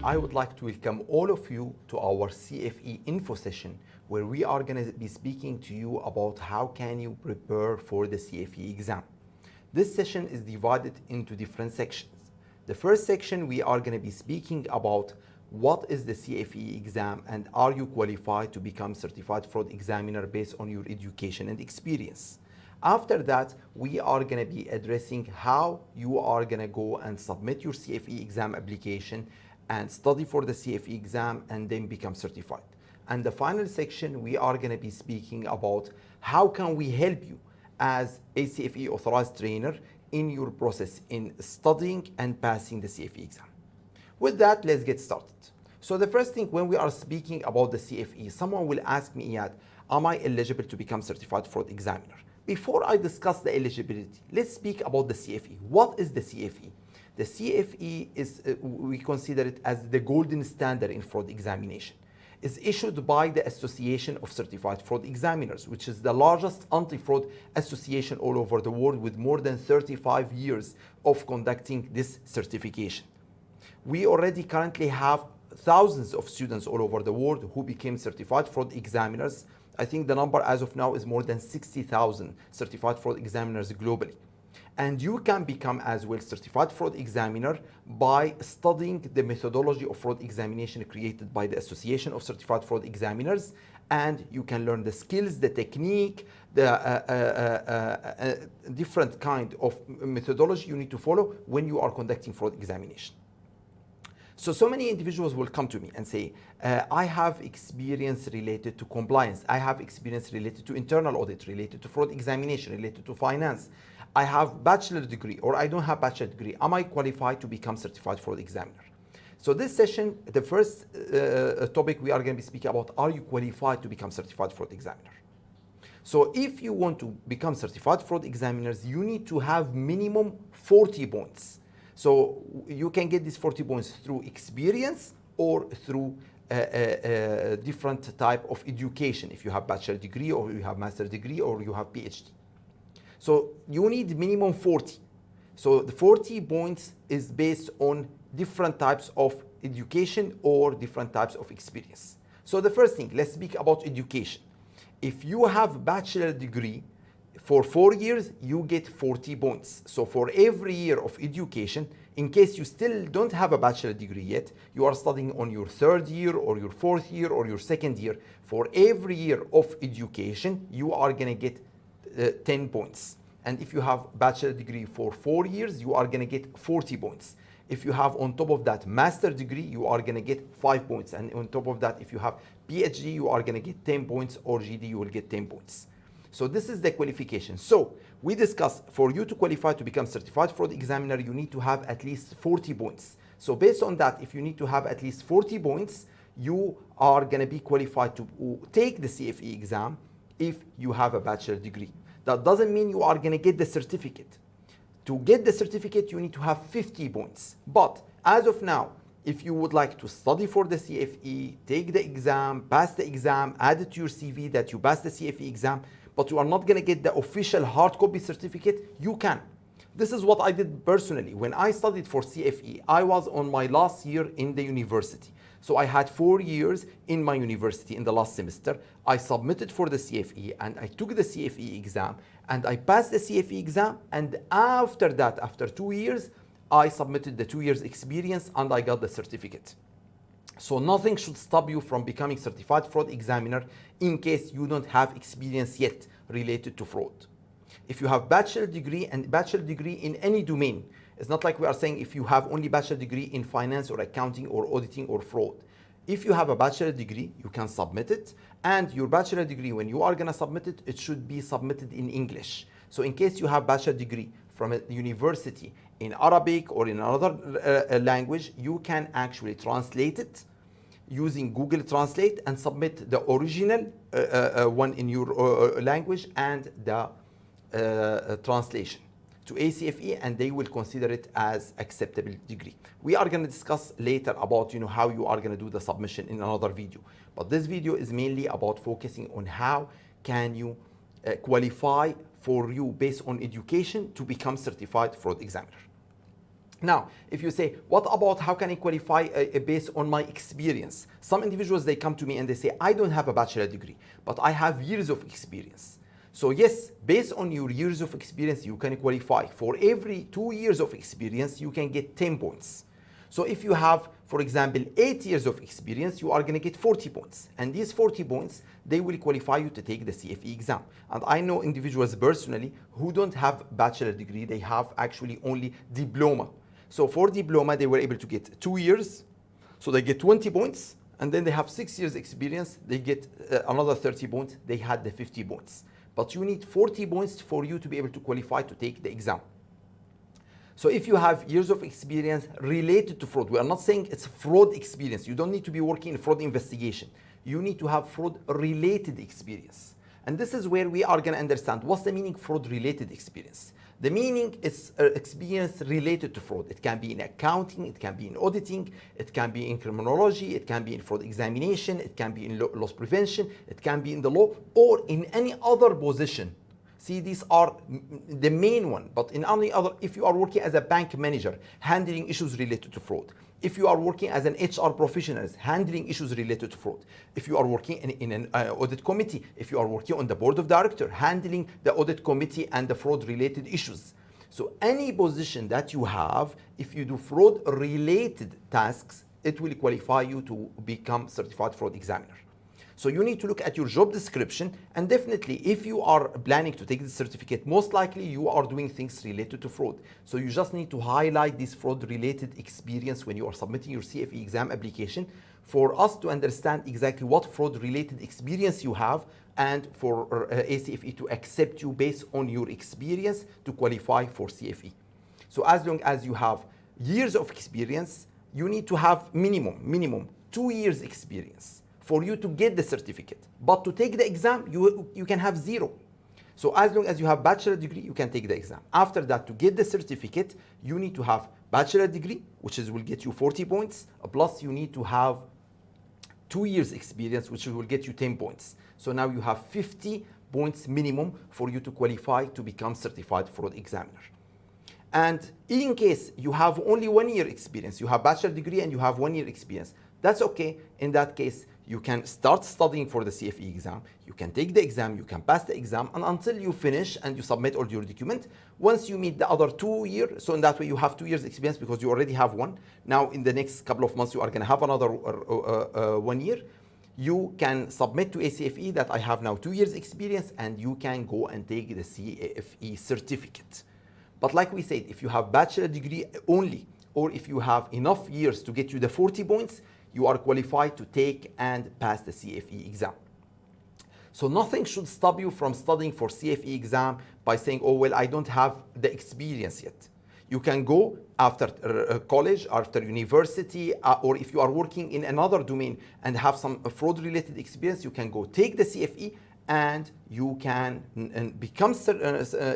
I would like to welcome all of you to our CFE info session, where we are going to be speaking to you about how can you prepare for the CFE exam. This session is divided into different sections. The first section, we are going to be speaking about what is the CFE exam and are you qualified to become certified fraud examiner based on your education and experience. After that, we are going to be addressing how you are going to go and submit your CFE exam application and study for the CFE exam and then become certified. And the final section, we are going to be speaking about how can we help you as a CFE authorized trainer in your process in studying and passing the CFE exam. With that, let's get started. So the first thing, when we are speaking about the CFE, someone will ask me, Iyad, am I eligible to become certified fraud examiner? Before I discuss the eligibility, let's speak about the CFE. What is the CFE? The CFE is, we consider it as the golden standard in fraud examination. It's issued by the Association of Certified Fraud Examiners, which is the largest anti-fraud association all over the world with more than 35 years of conducting this certification. We already currently have thousands of students all over the world who became certified fraud examiners. I think the number as of now is more than 60,000 certified fraud examiners globally. And you can become as well certified fraud examiner by studying the methodology of fraud examination created by the Association of Certified Fraud Examiners, and you can learn the skills, the technique, the different kind of methodology you need to follow when you are conducting fraud examination. So many individuals will come to me and say, I have experience related to compliance. I have experience related to internal audit, related to fraud examination, related to finance. I have bachelor degree or I don't have bachelor degree. Am I qualified to become certified fraud examiner? So this session, the first topic we are going to be speaking about, are you qualified to become certified fraud examiner? So if you want to become certified fraud examiners, you need to have minimum 40 points. So you can get these 40 points through experience or through a different type of education. If you have bachelor degree or you have master degree or you have PhD. So you need minimum 40. So the 40 points is based on different types of education or different types of experience. So the first thing, let's speak about education. If you have bachelor degree, for 4 years, you get 40 points. So for every year of education, in case you still don't have a bachelor degree yet, you are studying on your 3rd year or your 4th year or your 2nd year, for every year of education, you are gonna get 10 points. And if you have bachelor degree for 4 years, you are gonna get 40 points. If you have on top of that master degree, you are gonna get 5 points. And on top of that, if you have PhD, you are gonna get 10 points, or GD, you will get 10 points. So this is the qualification. So we discussed, for you to qualify to become certified fraud examiner, you need to have at least 40 points. So based on that, if you need to have at least 40 points, you are gonna be qualified to take the CFE exam if you have a bachelor degree. That doesn't mean you are gonna get the certificate. To get the certificate, you need to have 50 points. But as of now, if you would like to study for the CFE, take the exam, pass the exam, add it to your CV that you passed the CFE exam, but you are not going to get the official hard copy certificate, you can. This is what I did personally. When I studied for CFE, I was on my last year in the university. So I had 4 years in my university in the last semester. I submitted for the CFE and I took the CFE exam and I passed the CFE exam. And after that, after 2 years, I submitted the 2 years experience and I got the certificate. So nothing should stop you from becoming certified fraud examiner in case you don't have experience yet related to fraud. If you have bachelor degree and bachelor degree in any domain, it's not like we are saying if you have only bachelor degree in finance or accounting or auditing or fraud. If you have a bachelor degree, you can submit it, and your bachelor degree, when you are gonna submit it, it should be submitted in English. So in case you have bachelor degree from a university in Arabic or in another language, you can actually translate it using Google Translate and submit the original one in your language and the translation to ACFE, and they will consider it as acceptable degree. We are going to discuss later about how you are going to do the submission in another video, but this video is mainly about focusing on how can you qualify for you based on education to become certified fraud examiner. Now, if you say, what about how can I qualify based on my experience? Some individuals, they come to me and they say, I don't have a bachelor degree, but I have years of experience. So yes, based on your years of experience, you can qualify. For every 2 years of experience, you can get 10 points. So if you have, for example, 8 years of experience, you are going to get 40 points. And these 40 points, they will qualify you to take the CFE exam. And I know individuals personally who don't have bachelor degree, they have actually only diploma. So for diploma, they were able to get 2 years, so they get 20 points, and then they have 6 years experience, they get another 30 points, they had the 50 points. But you need 40 points for you to be able to qualify to take the exam. So if you have years of experience related to fraud, we are not saying it's fraud experience. You don't need to be working in fraud investigation. You need to have fraud related experience. And this is where we are going to understand what's the meaning fraud related experience. The meaning is experience related to fraud. It can be in accounting, it can be in auditing, it can be in criminology, it can be in fraud examination, it can be in loss prevention, it can be in the law, or in any other position. See, these are the main one, but in any other, if you are working as a bank manager, handling issues related to fraud. If you are working as an HR professional, handling issues related to fraud. If you are working in an audit committee, if you are working on the board of directors, handling the audit committee and the fraud related issues. So any position that you have, if you do fraud related tasks, it will qualify you to become certified fraud examiner. So you need to look at your job description, and definitely if you are planning to take the certificate, most likely you are doing things related to fraud. So you just need to highlight this fraud related experience when you are submitting your CFE exam application for us to understand exactly what fraud related experience you have, and for ACFE to accept you based on your experience to qualify for CFE. So as long as you have years of experience, you need to have minimum 2 years experience for you to get the certificate. But to take the exam, you can have 0. So as long as you have bachelor degree, you can take the exam. After that, to get the certificate, you need to have bachelor degree, which will get you 40 points, plus you need to have 2 years experience, which will get you 10 points. So now you have 50 points minimum for you to qualify to become certified fraud examiner. And in case you have only 1 year experience, you have bachelor degree and you have 1 year experience, that's okay. In that case, you can start studying for the CFE exam, you can take the exam, you can pass the exam, and until you finish and you submit all your document, once you meet the other 2 years, so in that way you have 2 years experience because you already have 1. Now in the next couple of months you are going to have another 1 year. You can submit to ACFE that I have now 2 years experience, and you can go and take the CFE certificate. But like we said, if you have bachelor degree only, or if you have enough years to get you the 40 points, you are qualified to take and pass the CFE exam. So nothing should stop you from studying for CFE exam by saying, oh, well, I don't have the experience yet. You can go after college, after university, or if you are working in another domain and have some fraud-related experience, you can go take the CFE and you can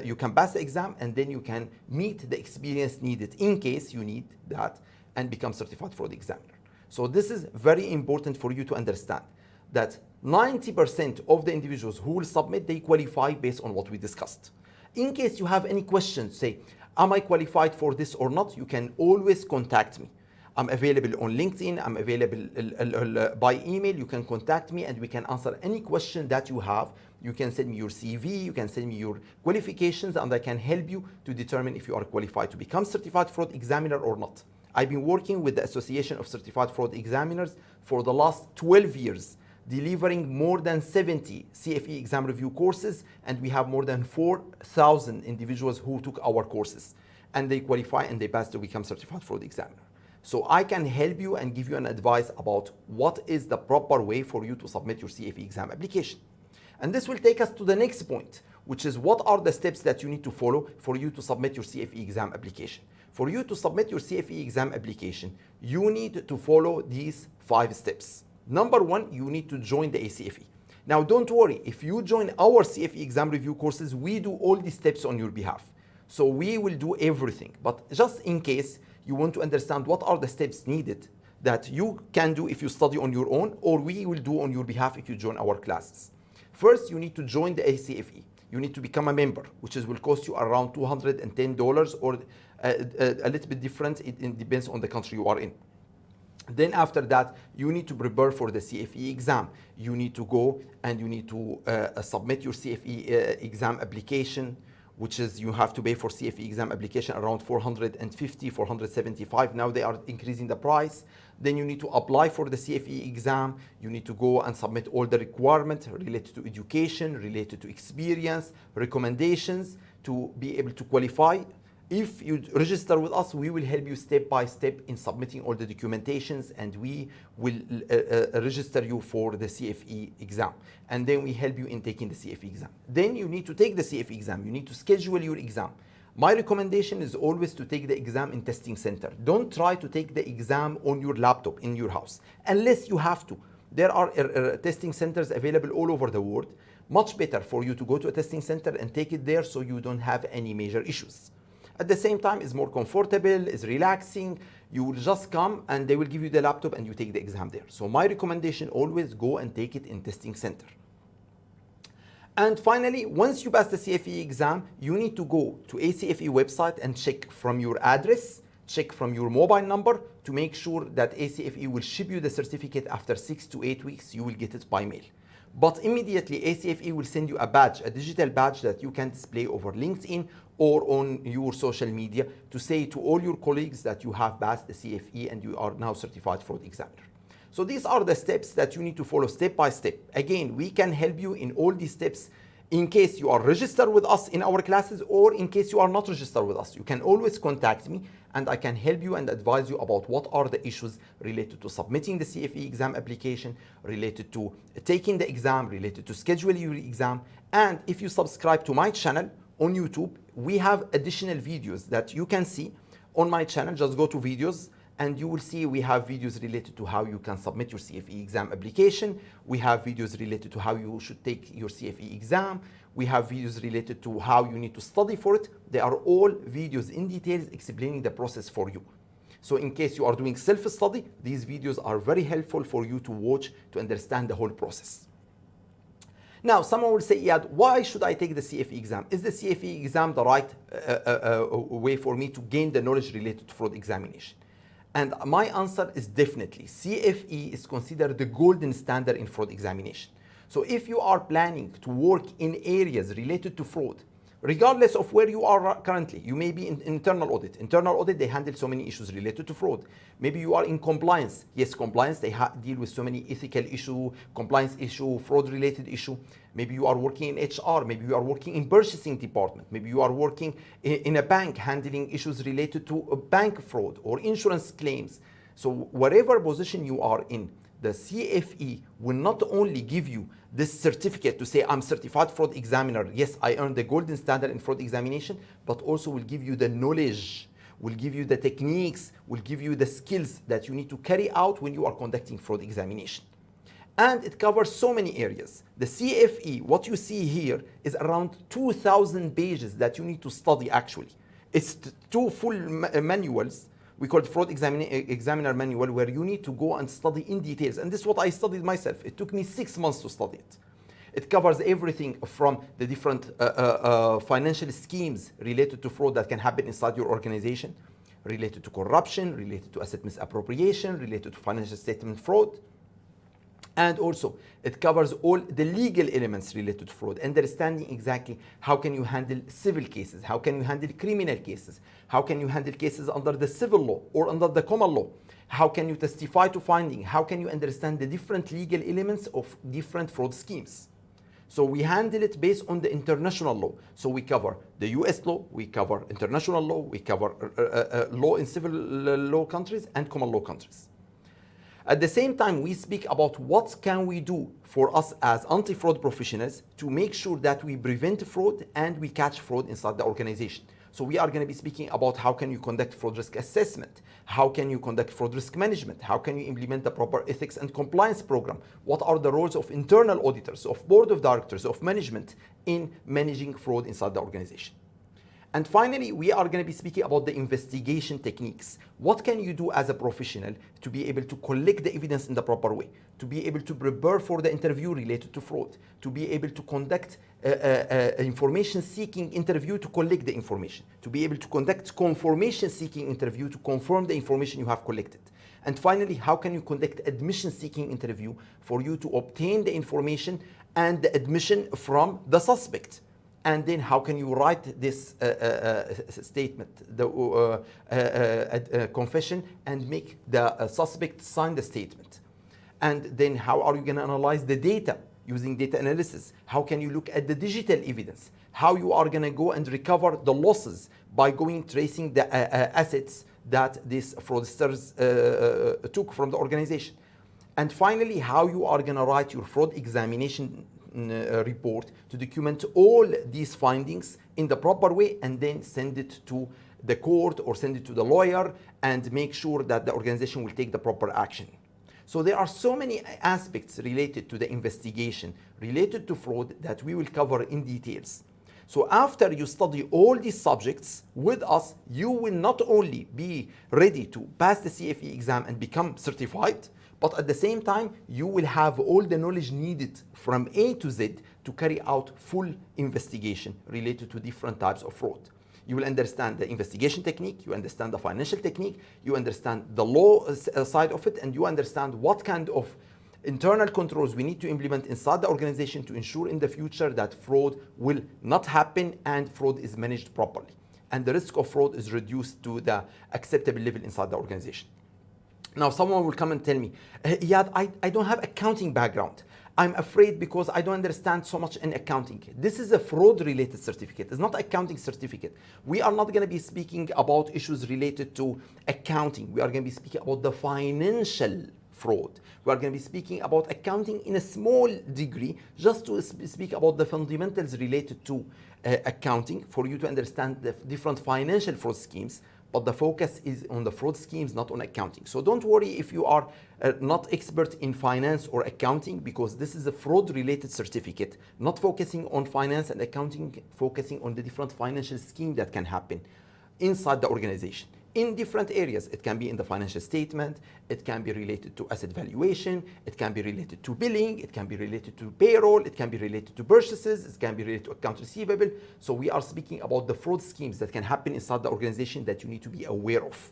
you can pass the exam, and then you can meet the experience needed in case you need that and become certified fraud examiner. So this is very important for you to understand that 90% of the individuals who will submit, they qualify based on what we discussed. In case you have any questions, say, am I qualified for this or not, you can always contact me. I'm available on LinkedIn, I'm available by email, you can contact me and we can answer any question that you have. You can send me your CV, you can send me your qualifications, and I can help you to determine if you are qualified to become certified fraud examiner or not. I've been working with the Association of Certified Fraud Examiners for the last 12 years, delivering more than 70 CFE exam review courses, and we have more than 4,000 individuals who took our courses, and they qualify and they pass to become certified fraud examiner. So I can help you and give you an advice about what is the proper way for you to submit your CFE exam application. And this will take us to the next point, which is what are the steps that you need to follow for you to submit your CFE exam application. For you to submit your CFE exam application, you need to follow these 5 steps. Number 1, you need to join the ACFE. Now don't worry, if you join our CFE exam review courses, we do all these steps on your behalf. So we will do everything, but just in case you want to understand what are the steps needed that you can do if you study on your own, or we will do on your behalf if you join our classes. First, you need to join the ACFE. you need to become a member, which will cost you around $210 or a little bit different. It depends on the country you are in. Then after that, you need to prepare for the CFE exam. You need to go and you need to submit your CFE exam application, which is you have to pay for CFE exam application around 450, 475. Now they are increasing the price. Then you need to apply for the CFE exam. You need to go and submit all the requirements related to education, related to experience, recommendations to be able to qualify. If you register with us, we will help you step by step in submitting all the documentations, and we will register you for the CFE exam. And then we help you in taking the CFE exam. Then you need to take the CFE exam. You need to schedule your exam. My recommendation is always to take the exam in testing center. Don't try to take the exam on your laptop in your house, unless you have to. There are testing centers available all over the world. Much better for you to go to a testing center and take it there so you don't have any major issues. At the same time, it's more comfortable, it's relaxing. You will just come and they will give you the laptop and you take the exam there. So my recommendation, always go and take it in testing center. And finally, once you pass the CFE exam, you need to go to ACFE website and check from your address, check from your mobile number to make sure that ACFE will ship you the certificate after 6 to 8 weeks. You will get it by mail. But immediately ACFE will send you a badge, a digital badge that you can display over LinkedIn or on your social media to say to all your colleagues that you have passed the CFE and you are now certified fraud examiner. So these are the steps that you need to follow step by step. Again, we can help you in all these steps in case you are registered with us in our classes or in case you are not registered with us. You can always contact me and I can help you and advise you about what are the issues related to submitting the CFE exam application, related to taking the exam, related to scheduling your exam. And if you subscribe to my channel on YouTube, we have additional videos that you can see on my channel. Just go to videos and you will see we have videos related to how you can submit your CFE exam application. We have videos related to how you should take your CFE exam. We have videos related to how you need to study for it. They are all videos in details explaining the process for you. So in case you are doing self-study, these videos are very helpful for you to watch to understand the whole process. Now, someone will say, Iyad, why should I take the CFE exam? Is the CFE exam the right way for me to gain the knowledge related to fraud examination? And my answer is definitely. CFE is considered the golden standard in fraud examination. So if you are planning to work in areas related to fraud, regardless of where you are currently, you may be in internal audit. Internal audit, they handle so many issues related to fraud. Maybe you are in compliance. Yes, compliance, they deal with so many ethical issue, compliance issue, fraud related issue. Maybe you are working in HR. Maybe you are working in purchasing department. Maybe you are working in a bank handling issues related to bank fraud or insurance claims. So whatever position you are in, the CFE will not only give you this certificate to say I'm certified fraud examiner, yes, I earned the golden standard in fraud examination, but also will give you the knowledge, will give you the techniques, will give you the skills that you need to carry out when you are conducting fraud examination. And it covers so many areas. The CFE, what you see here, is around 2,000 pages that you need to study actually. It's two full manuals. We call it fraud examiner manual, where you need to go and study in details. And this is what I studied myself. It took me 6 months to study it. It covers everything from the different financial schemes related to fraud that can happen inside your organization, related to corruption, related to asset misappropriation, related to financial statement fraud. And also, it covers all the legal elements related to fraud, understanding exactly how can you handle civil cases, how can you handle criminal cases, how can you handle cases under the civil law or under the common law, how can you testify to finding, how can you understand the different legal elements of different fraud schemes. So we handle it based on the international law. So we cover the US law, we cover international law, we cover law in civil law countries and common law countries. At the same time, we speak about what can we do for us as anti-fraud professionals to make sure that we prevent fraud and we catch fraud inside the organization. So we are going to be speaking about how can you conduct fraud risk assessment, how can you conduct fraud risk management, how can you implement the proper ethics and compliance program, what are the roles of internal auditors, of board of directors, of management in managing fraud inside the organization. And finally, we are going to be speaking about the investigation techniques. What can you do as a professional to be able to collect the evidence in the proper way, to be able to prepare for the interview related to fraud, to be able to conduct information seeking interview to collect the information, to be able to conduct confirmation seeking interview to confirm the information you have collected. And finally, how can you conduct admission seeking interview for you to obtain the information and the admission from the suspect? And then how can you write this statement, the confession, and make the suspect sign the statement? And then how are you going to analyze the data using data analysis? How can you look at the digital evidence? How you are going to go and recover the losses by going tracing the assets that these fraudsters took from the organization? And finally, how you are going to write your fraud examination report to document all these findings in the proper way and then send it to the court or send it to the lawyer and make sure that the organization will take the proper action. So there are so many aspects related to the investigation, related to fraud, that we will cover in details. So after you study all these subjects with us, you will not only be ready to pass the CFE exam and become certified, but at the same time, you will have all the knowledge needed from A to Z to carry out full investigation related to different types of fraud. You will understand the investigation technique, you understand the financial technique, you understand the law side of it, and you understand what kind of internal controls we need to implement inside the organization to ensure in the future that fraud will not happen and fraud is managed properly. And the risk of fraud is reduced to the acceptable level inside the organization. Now, someone will come and tell me, Iyad, I don't have accounting background. I'm afraid because I don't understand so much in accounting. This is a fraud-related certificate. It's not accounting certificate. We are not going to be speaking about issues related to accounting. We are going to be speaking about the financial fraud. We are going to be speaking about accounting in a small degree, just to speak about the fundamentals related to accounting for you to understand the different financial fraud schemes. But the focus is on the fraud schemes, not on accounting. So don't worry if you are not expert in finance or accounting, because this is a fraud-related certificate, not focusing on finance and accounting, focusing on the different financial scheme that can happen inside the organization in different areas. It can be in the financial statement, it can be related to asset valuation, it can be related to billing, it can be related to payroll, it can be related to purchases, it can be related to account receivable. So we are speaking about the fraud schemes that can happen inside the organization that you need to be aware of.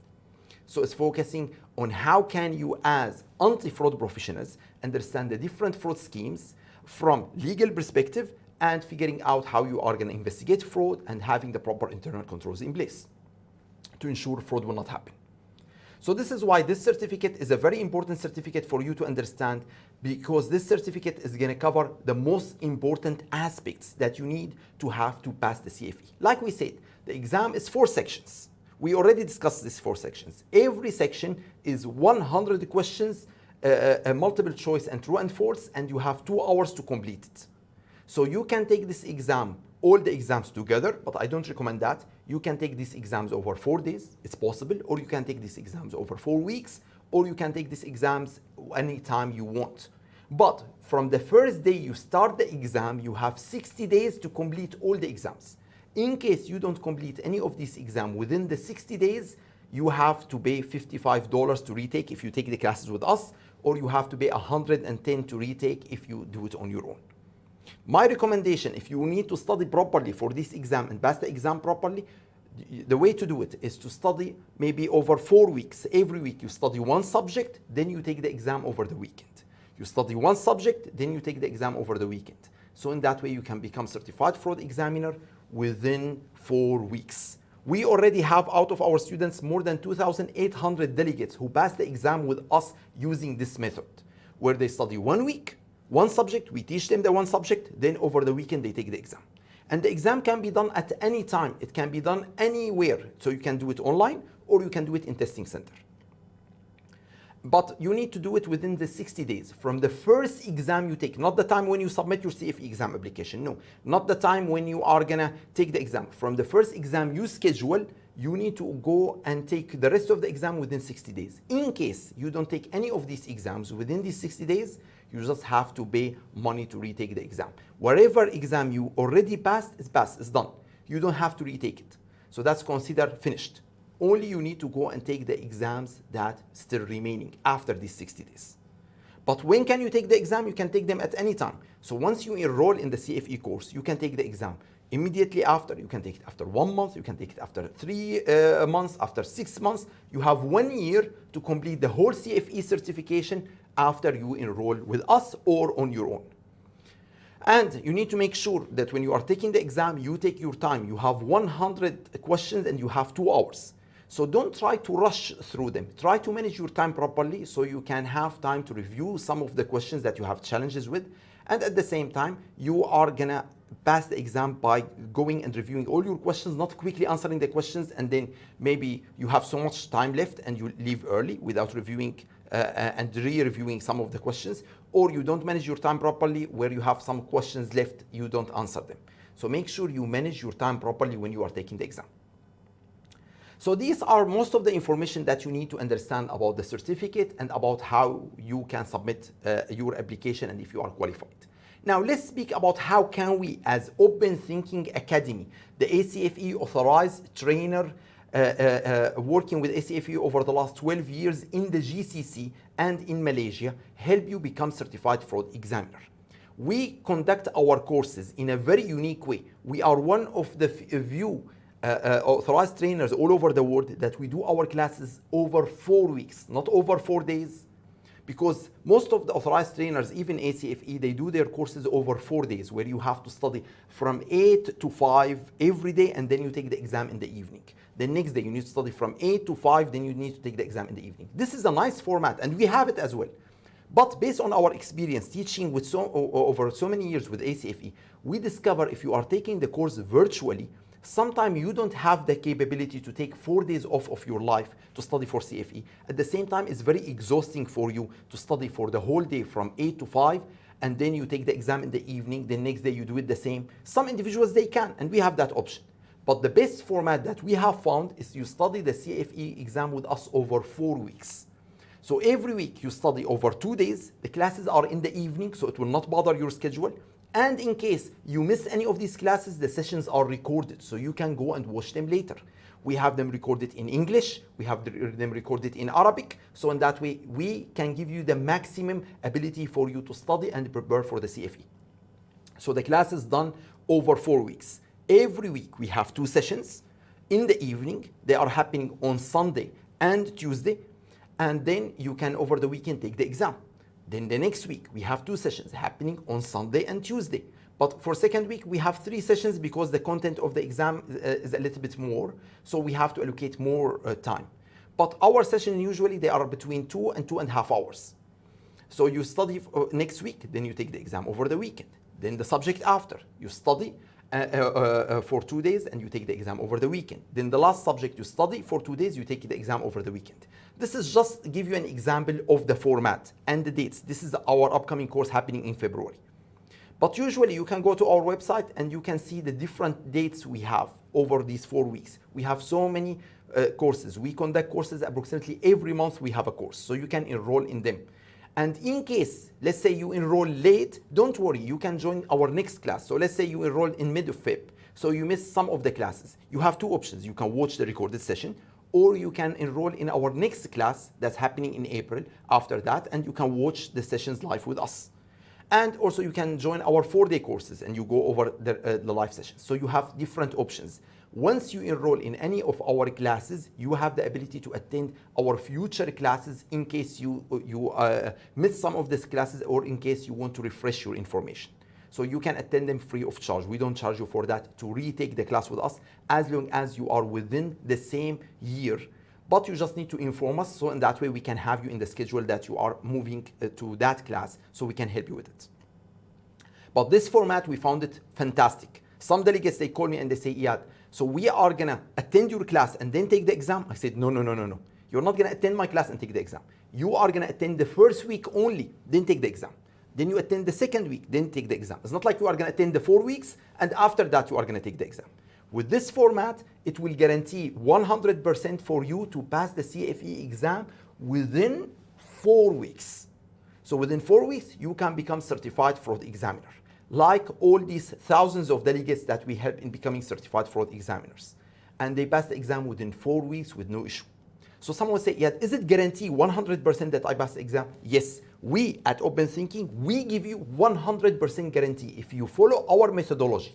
So it's focusing on how can you, as anti-fraud professionals, understand the different fraud schemes from legal perspective and figuring out how you are going to investigate fraud and having the proper internal controls in place to ensure fraud will not happen. So this is why this certificate is a very important certificate for you to understand, because this certificate is going to cover the most important aspects that you need to have to pass the CFE. Like we said, the exam is 4 sections. We already discussed these 4 sections. Every section is 100 questions, multiple choice and true and false, and you have 2 hours to complete it. So you can take this exam, all the exams together, but I don't recommend that. You can take these exams over 4 days, it's possible, or you can take these exams over 4 weeks, or you can take these exams anytime you want. But from the first day you start the exam, you have 60 days to complete all the exams. In case you don't complete any of these exams within the 60 days, you have to pay $55 to retake if you take the classes with us, or you have to pay $110 to retake if you do it on your own. My recommendation, if you need to study properly for this exam and pass the exam properly, the way to do it is to study maybe over 4 weeks. Every week you study one subject, then you take the exam over the weekend. You study one subject, then you take the exam over the weekend. So in that way you can become certified fraud examiner within 4 weeks. We already have out of our students more than 2,800 delegates who passed the exam with us using this method, where they study 1 week, one subject, we teach them the one subject, then over the weekend they take the exam. And the exam can be done at any time. It can be done anywhere. So you can do it online or you can do it in testing center. But you need to do it within the 60 days from the first exam you take, not the time when you submit your CFE exam application. No, not the time when you are gonna take the exam. From the first exam you schedule, you need to go and take the rest of the exam within 60 days. In case you don't take any of these exams within these 60 days, you just have to pay money to retake the exam. Whatever exam you already passed, it's done. You don't have to retake it. So that's considered finished. Only you need to go and take the exams that still remaining after these 60 days. But when can you take the exam? You can take them at any time. So once you enroll in the CFE course, you can take the exam immediately after. You can take it after 1 month. You can take it after 3 months, after 6 months. You have 1 year to complete the whole CFE certification after you enroll with us or on your own. And you need to make sure that when you are taking the exam, you take your time. You have 100 questions and you have 2 hours. So don't try to rush through them. Try to manage your time properly so you can have time to review some of the questions that you have challenges with. And at the same time, you are gonna pass the exam by going and reviewing all your questions, not quickly answering the questions, and then maybe you have so much time left and you leave early without reviewing and re-reviewing some of the questions, or you don't manage your time properly where you have some questions left, you don't answer them. So make sure you manage your time properly when you are taking the exam. So these are most of the information that you need to understand about the certificate and about how you can submit your application and if you are qualified. Now let's speak about how can we, as Open Thinking Academy, the ACFE authorized trainer working with ACFE over the last 12 years in the GCC and in Malaysia, help you become certified fraud examiner. We conduct our courses in a very unique way. We are one of the few authorized trainers all over the world that we do our classes over 4 weeks, not over 4 days, because most of the authorized trainers, even ACFE, they do their courses over 4 days, where you have to study from 8 to 5 every day, and then you take the exam in the evening. The next day you need to study from 8 to 5, then you need to take the exam in the evening. This is a nice format, and we have it as well. But based on our experience teaching with over so many years with ACFE, we discover if you are taking the course virtually, sometimes you don't have the capability to take 4 days off of your life to study for CFE. At the same time, it's very exhausting for you to study for the whole day from 8 to 5, and then you take the exam in the evening, the next day you do it the same. Some individuals, they can, and we have that option. But the best format that we have found is you study the CFE exam with us over 4 weeks. So every week you study over 2 days. The classes are in the evening, so it will not bother your schedule. And in case you miss any of these classes, the sessions are recorded, so you can go and watch them later. We have them recorded in English, we have them recorded in Arabic, so in that way, we can give you the maximum ability for you to study and prepare for the CFE. So the class is done over 4 weeks. Every week we have 2 sessions in the evening. They are happening on Sunday and Tuesday, and then you can over the weekend take the exam. Then the next week, we have 2 sessions happening on Sunday and Tuesday. But for second week, we have 3 sessions because the content of the exam is a little bit more. So we have to allocate more time. But our sessions usually, they are between 2 and 2.5 hours. So you study next week, then you take the exam over the weekend. Then the subject after, you study for 2 days and you take the exam over the weekend. Then the last subject you study for 2 days, you take the exam over the weekend. This is just to give you an example of the format and the dates. This is our upcoming course happening in February. But usually you can go to our website and you can see the different dates we have over these 4 weeks. We have so many courses. We conduct courses approximately every month we have a course, so you can enroll in them. And in case, let's say you enroll late, don't worry, you can join our next class. So let's say you enroll in mid of Feb, so you miss some of the classes. You have 2 options. You can watch the recorded session, or you can enroll in our next class that's happening in April after that, and you can watch the sessions live with us. And also you can join our 4-day courses and you go over the live sessions. So you have different options. Once you enroll in any of our classes, you have the ability to attend our future classes in case you miss some of these classes or in case you want to refresh your information. So you can attend them free of charge. We don't charge you for that to retake the class with us as long as you are within the same year. But you just need to inform us, so in that way we can have you in the schedule that you are moving to that class, so we can help you with it. But this format, we found it fantastic. Some delegates, they call me and they say, Iyad, so we are gonna attend your class and then take the exam? I said, no. You're not gonna attend my class and take the exam. You are gonna attend the first week only, then take the exam. Then you attend the second week, then take the exam. It's not like you are gonna attend the 4 weeks and after that you are gonna take the exam. With this format, it will guarantee 100% for you to pass the CFE exam within 4 weeks. So within 4 weeks, you can become certified fraud examiner, like all these thousands of delegates that we help in becoming certified fraud examiners. and they pass the exam within 4 weeks with no issue. So someone will say, yeah, is it guarantee 100% that I pass the exam? Yes, we at Open Thinking, we give you 100% guarantee. If you follow our methodology,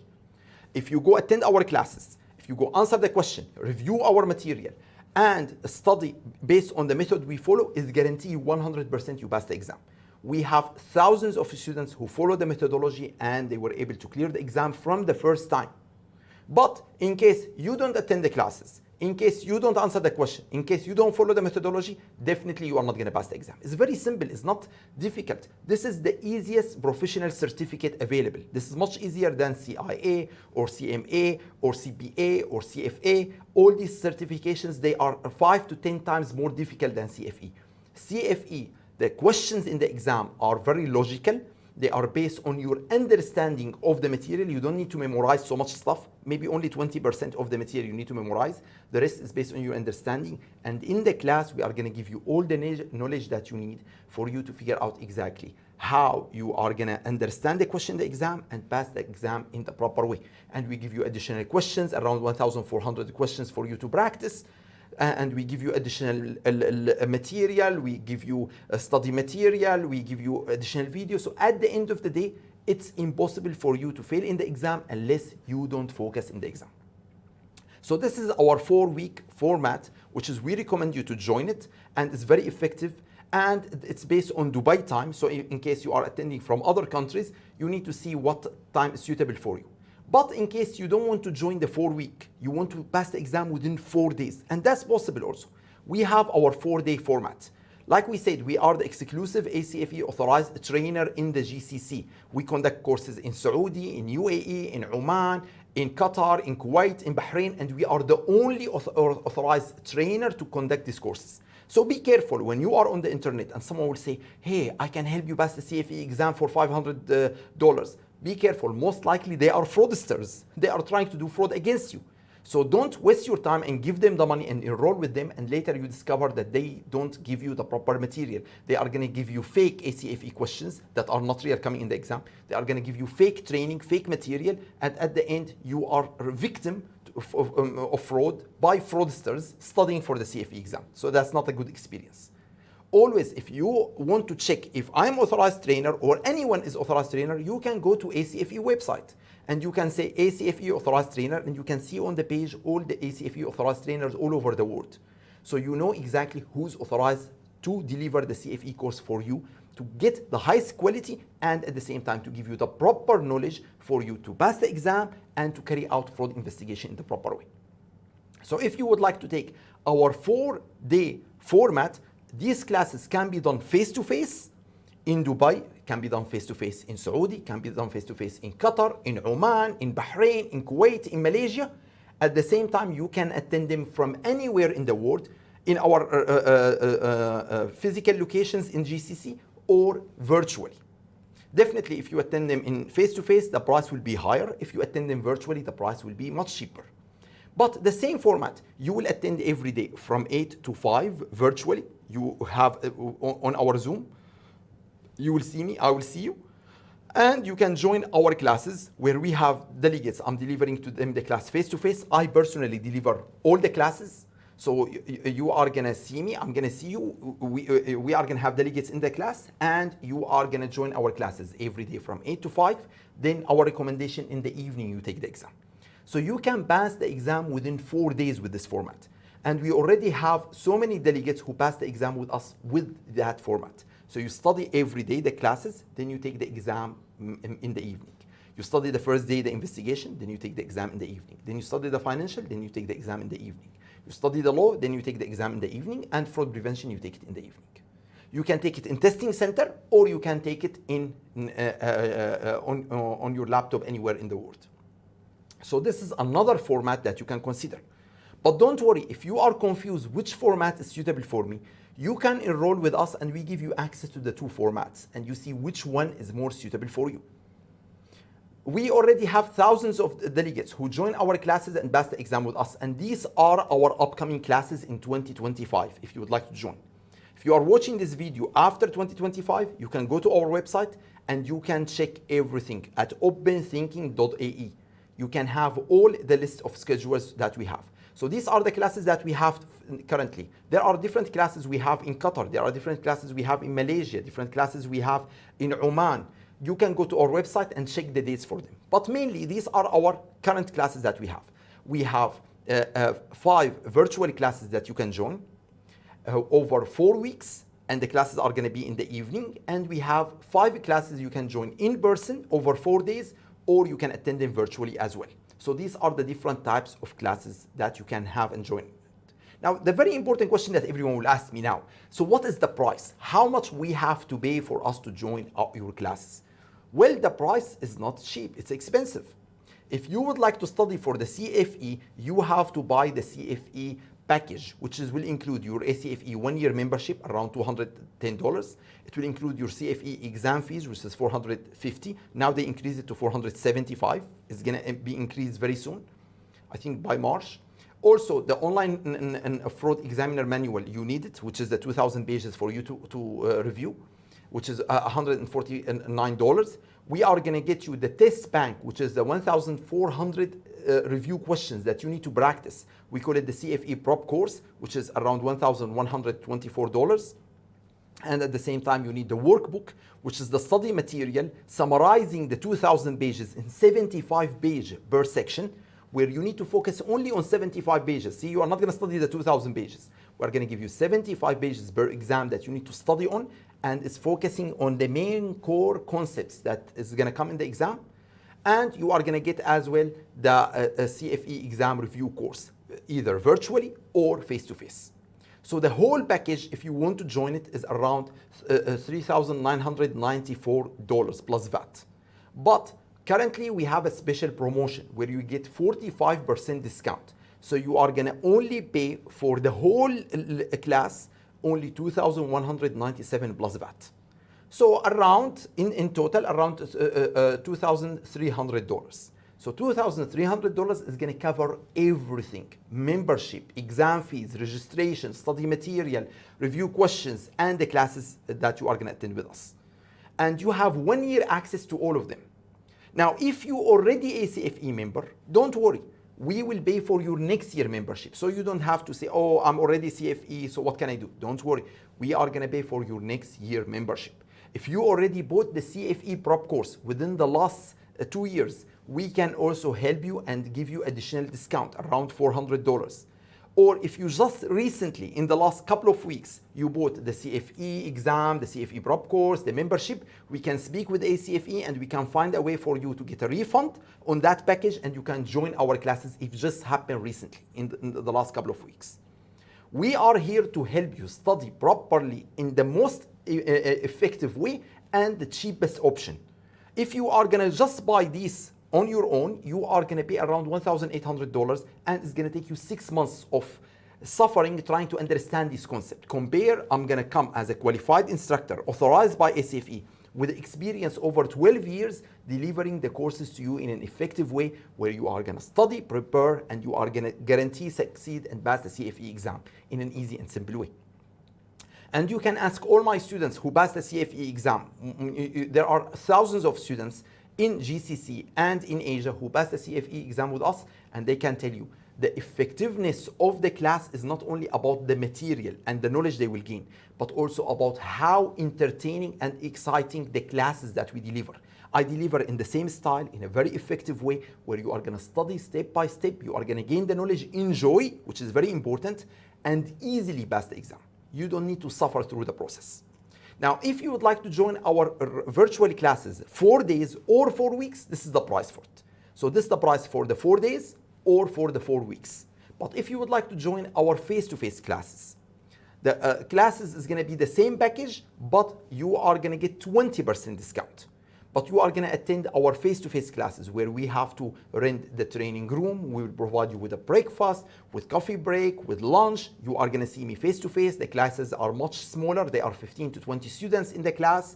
if you go attend our classes, if you go answer the question, review our material, and study based on the method we follow, is guarantee 100% you pass the exam. We have thousands of students who follow the methodology and they were able to clear the exam from the first time. But in case you don't attend the classes, in case you don't answer the question, in case you don't follow the methodology, definitely you are not going to pass the exam. It's very simple. It's not difficult. This is the easiest professional certificate available. This is much easier than CIA or CMA or CPA or CFA. All these certifications, they are 5 to 10 times more difficult than CFE. CFE, the questions in the exam are very logical. They are based on your understanding of the material. You don't need to memorize so much stuff. Maybe only 20% of the material you need to memorize. The rest is based on your understanding. And in the class, we are going to give you all the knowledge that you need for you to figure out exactly how you are going to understand the question in the exam and pass the exam in the proper way. And we give you additional questions, around 1,400 questions for you to practice. And we give you additional material, we give you study material, we give you additional videos. So at the end of the day, it's impossible for you to fail in the exam unless you don't focus in the exam. So this is our 4-week format, which is we recommend you to join it, and it's very effective. And it's based on Dubai time. So in case you are attending from other countries, you need to see what time is suitable for you. But in case you don't want to join the 4-week, you want to pass the exam within 4 days, and that's possible also. We have our 4-day format. Like we said, we are the exclusive ACFE authorized trainer in the GCC. We conduct courses in Saudi, in UAE, in Oman, in Qatar, in Kuwait, in Bahrain, and we are the only authorized trainer to conduct these courses. So be careful when you are on the internet and someone will say, hey, I can help you pass the CFE exam for $500. Be careful, most likely they are fraudsters. They are trying to do fraud against you. So don't waste your time and give them the money and enroll with them, and later you discover that they don't give you the proper material. They are going to give you fake ACFE questions that are not real coming in the exam. They are going to give you fake training, fake material, and at the end you are a victim of fraud by fraudsters studying for the CFE exam. So that's not a good experience. Always, if you want to check if I'm authorized trainer or anyone is authorized trainer, you can go to ACFE website and you can say ACFE authorized trainer, and you can see on the page all the ACFE authorized trainers all over the world. So you know exactly who's authorized to deliver the CFE course for you, to get the highest quality and at the same time to give you the proper knowledge for you to pass the exam and to carry out fraud investigation in the proper way. So if you would like to take our 4-day format, these classes can be done face-to-face in Dubai, can be done face-to-face in Saudi, can be done face-to-face in Qatar, in Oman, in Bahrain, in Kuwait, in Malaysia. At the same time, you can attend them from anywhere in the world in our physical locations in GCC or virtually. Definitely, if you attend them in face-to-face, the price will be higher. If you attend them virtually, the price will be much cheaper. But the same format, you will attend every day from 8 to 5 virtually. You have on our Zoom, you will see me, I will see you. And you can join our classes where we have delegates. I'm delivering to them the class face-to-face. I personally deliver all the classes. So you are going to see me, I'm going to see you. We are going to have delegates in the class, and you are going to join our classes every day from 8 to 5. Then our recommendation in the evening, you take the exam. So you can pass the exam within 4 days with this format. And we already have so many delegates who pass the exam with us with that format. So you study every day the classes, then you take the exam in the evening. You study the first day the investigation, then you take the exam in the evening. Then you study the financial, then you take the exam in the evening. You study the law, then you take the exam in the evening, and fraud prevention, you take it in the evening. You can take it in testing center, or you can take it on your laptop anywhere in the world. So this is another format that you can consider. But don't worry, if you are confused which format is suitable for me, you can enroll with us and we give you access to the 2 formats and you see which one is more suitable for you. We already have thousands of delegates who join our classes and pass the exam with us, and these are our upcoming classes in 2025 if you would like to join. If you are watching this video after 2025, you can go to our website and you can check everything at openthinking.ae. You can have all the list of schedules that we have. So these are the classes that we have currently. There are different classes we have in Qatar. There are different classes we have in Malaysia, different classes we have in Oman. You can go to our website and check the dates for them. But mainly, these are our current classes that we have. We have 5 virtual classes that you can join over 4 weeks, and the classes are going to be in the evening. And we have 5 classes you can join in person over 4 days, or you can attend them virtually as well. So these are the different types of classes that you can have and join. Now, the very important question that everyone will ask me now, so what is the price? How much we have to pay for us to join your classes? Well, the price is not cheap, it's expensive. If you would like to study for the CFE, you have to buy the CFE package, which will include your ACFE 1-year membership, around $210. It will include your CFE exam fees, which is $450. Now they increase it to $475. It's going to be increased very soon, I think by March. Also, the online and fraud examiner manual, you need it, which is the 2,000 pages for you to review, which is $149. We are going to get you the test bank, which is the 1,400 review questions that you need to practice. We call it the CFE prop course, which is around $1,124. And at the same time, you need the workbook, which is the study material summarizing the 2,000 pages in 75 pages per section, where you need to focus only on 75 pages. See, you are not going to study the 2,000 pages. We're going to give you 75 pages per exam that you need to study on, and it's focusing on the main core concepts that is going to come in the exam. And you are going to get as well the CFE exam review course, either virtually or face-to-face. So the whole package, if you want to join it, is around $3,994 plus VAT. But currently, we have a special promotion where you get 45% discount. So you are going to only pay for the whole class only $2,197 plus VAT. So around, in total, around $2,300. So $2,300 is going to cover everything: membership, exam fees, registration, study material, review questions, and the classes that you are going to attend with us. And you have 1 year access to all of them. Now, if you already a CFE member, don't worry. We will pay for your next year membership. So you don't have to say, oh, I'm already CFE, so what can I do? Don't worry. We are going to pay for your next year membership. If you already bought the CFE prop course within the last 2 years, we can also help you and give you additional discount, around $400. Or if you just recently, in the last couple of weeks, you bought the CFE exam, the CFE prop course, the membership, we can speak with ACFE and we can find a way for you to get a refund on that package, and you can join our classes if it just happened recently in the last couple of weeks. We are here to help you study properly in the most effective way and the cheapest option. If you are going to just buy these on your own, you are going to pay around $1,800, and it's going to take you 6 months of suffering trying to understand this concept. Compare, I'm going to come as a qualified instructor authorized by ACFE with experience over 12 years delivering the courses to you in an effective way where you are going to study, prepare, and you are going to guarantee succeed and pass the CFE exam in an easy and simple way. And you can ask all my students who passed the CFE exam. There are thousands of students in GCC and in Asia who pass the CFE exam with us, and they can tell you the effectiveness of the class is not only about the material and the knowledge they will gain, but also about how entertaining and exciting the classes that we deliver. I deliver in the same style, in a very effective way, where you are going to study step by step, you are going to gain the knowledge, enjoy, which is very important, and easily pass the exam. You don't need to suffer through the process. Now, if you would like to join our virtual classes 4 days or 4 weeks, this is the price for it. So this is the price for the 4 days or for the 4 weeks. But if you would like to join our face-to-face classes, the classes is going to be the same package, but you are going to get 20% discount. But you are going to attend our face-to-face classes where we have to rent the training room. We will provide you with a breakfast, with coffee break, with lunch. You are going to see me face-to-face. The classes are much smaller. They are 15 to 20 students in the class.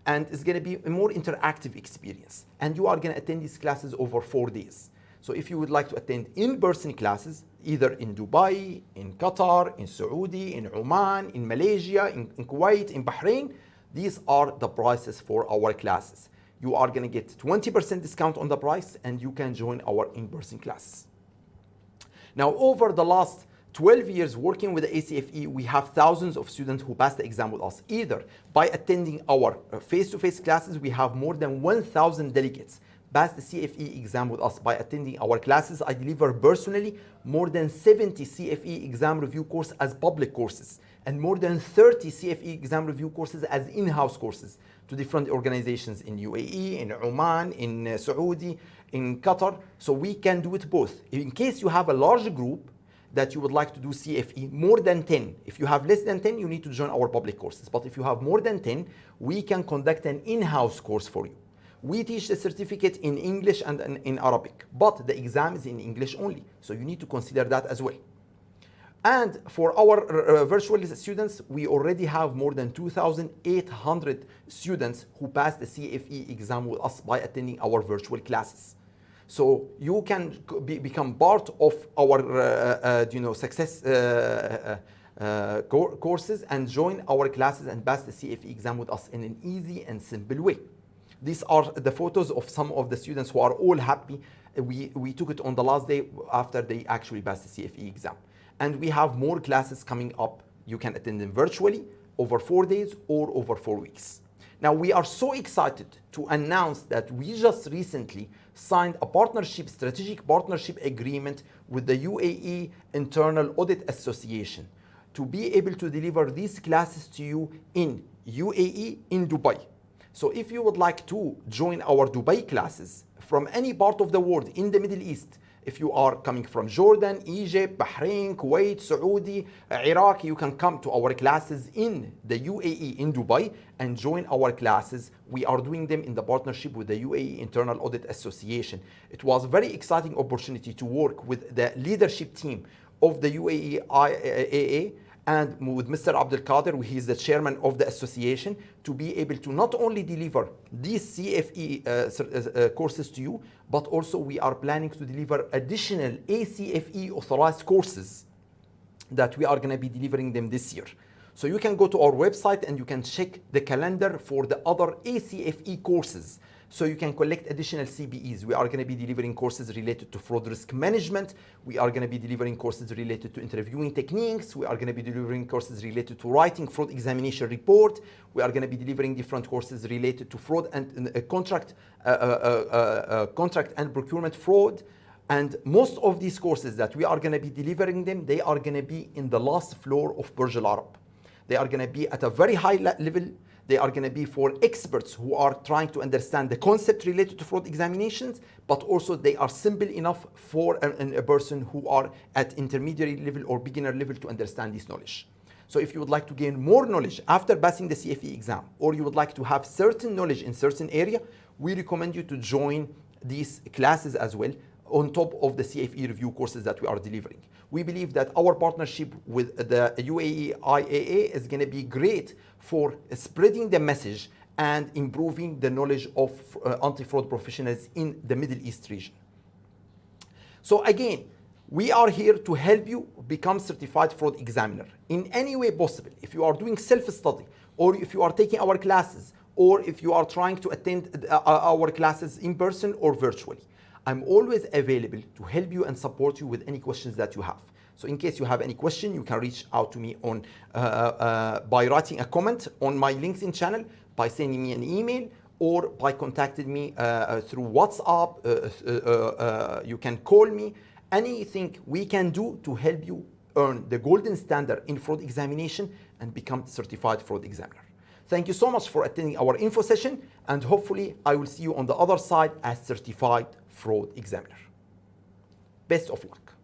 And it's going to be a more interactive experience. And you are going to attend these classes over 4 days. So if you would like to attend in-person classes, either in Dubai, in Qatar, in Saudi, in Oman, in Malaysia, in Kuwait, in Bahrain, these are the prices for our classes. You are going to get 20% discount on the price, and you can join our in-person classes. Now, over the last 12 years working with the ACFE, we have thousands of students who pass the exam with us, either by attending our face-to-face classes. We have more than 1,000 delegates pass the CFE exam with us by attending our classes. I deliver personally more than 70 CFE exam review courses as public courses, and more than 30 CFE exam review courses as in-house courses to different organizations in UAE, in Oman, in Saudi, in Qatar. So we can do it both. In case you have a large group that you would like to do CFE, more than 10. If you have less than 10, you need to join our public courses. But if you have more than 10, we can conduct an in-house course for you. We teach the certificate in English and in Arabic, but the exam is in English only. So you need to consider that as well. And for our virtual students, we already have more than 2,800 students who pass the CFE exam with us by attending our virtual classes. So you can become part of our success courses and join our classes and pass the CFE exam with us in an easy and simple way. These are the photos of some of the students who are all happy. We took it on the last day after they actually passed the CFE exam. And we have more classes coming up. You can attend them virtually over 4 days or over 4 weeks. Now, we are so excited to announce that we just recently signed a strategic partnership agreement with the UAE Internal Audit Association to be able to deliver these classes to you in UAE, in Dubai. So if you would like to join our Dubai classes from any part of the world in the Middle East, if you are coming from Jordan, Egypt, Bahrain, Kuwait, Saudi, Iraq, you can come to our classes in the UAE, in Dubai, and join our classes. We are doing them in the partnership with the UAE Internal Audit Association. It was a very exciting opportunity to work with the leadership team of the UAE IAA and with Mr. Abdul Qadir, he is the chairman of the association, to be able to not only deliver these CFE courses to you, but also we are planning to deliver additional ACFE authorized courses that we are going to be delivering them this year. So you can go to our website and you can check the calendar for the other ACFE courses. So you can collect additional CBEs. We are going to be delivering courses related to fraud risk management. We are going to be delivering courses related to interviewing techniques. We are going to be delivering courses related to writing fraud examination report. We are going to be delivering different courses related to fraud and contract and procurement fraud. And most of these courses that we are going to be delivering them, they are going to be in the last floor of Burj Al Arab. They are going to be at a very high level. They are going to be for experts who are trying to understand the concept related to fraud examinations, but also they are simple enough for a person who are at intermediary level or beginner level to understand this knowledge. So if you would like to gain more knowledge after passing the CFE exam, or you would like to have certain knowledge in certain area, we recommend you to join these classes as well on top of the CFE review courses that we are delivering. We believe that our partnership with the UAE IAA is going to be great for spreading the message and improving the knowledge of anti-fraud professionals in the Middle East region. So again, we are here to help you become certified fraud examiner in any way possible. If you are doing self-study, or if you are taking our classes, or if you are trying to attend our classes in person or virtually, I'm always available to help you and support you with any questions that you have. So in case you have any question, you can reach out to me on by writing a comment on my LinkedIn channel, by sending me an email, or by contacting me through WhatsApp. You can call me. Anything we can do to help you earn the golden standard in fraud examination and become certified fraud examiner. Thank you so much for attending our info session, and hopefully I will see you on the other side as certified fraud examiner. Best of luck.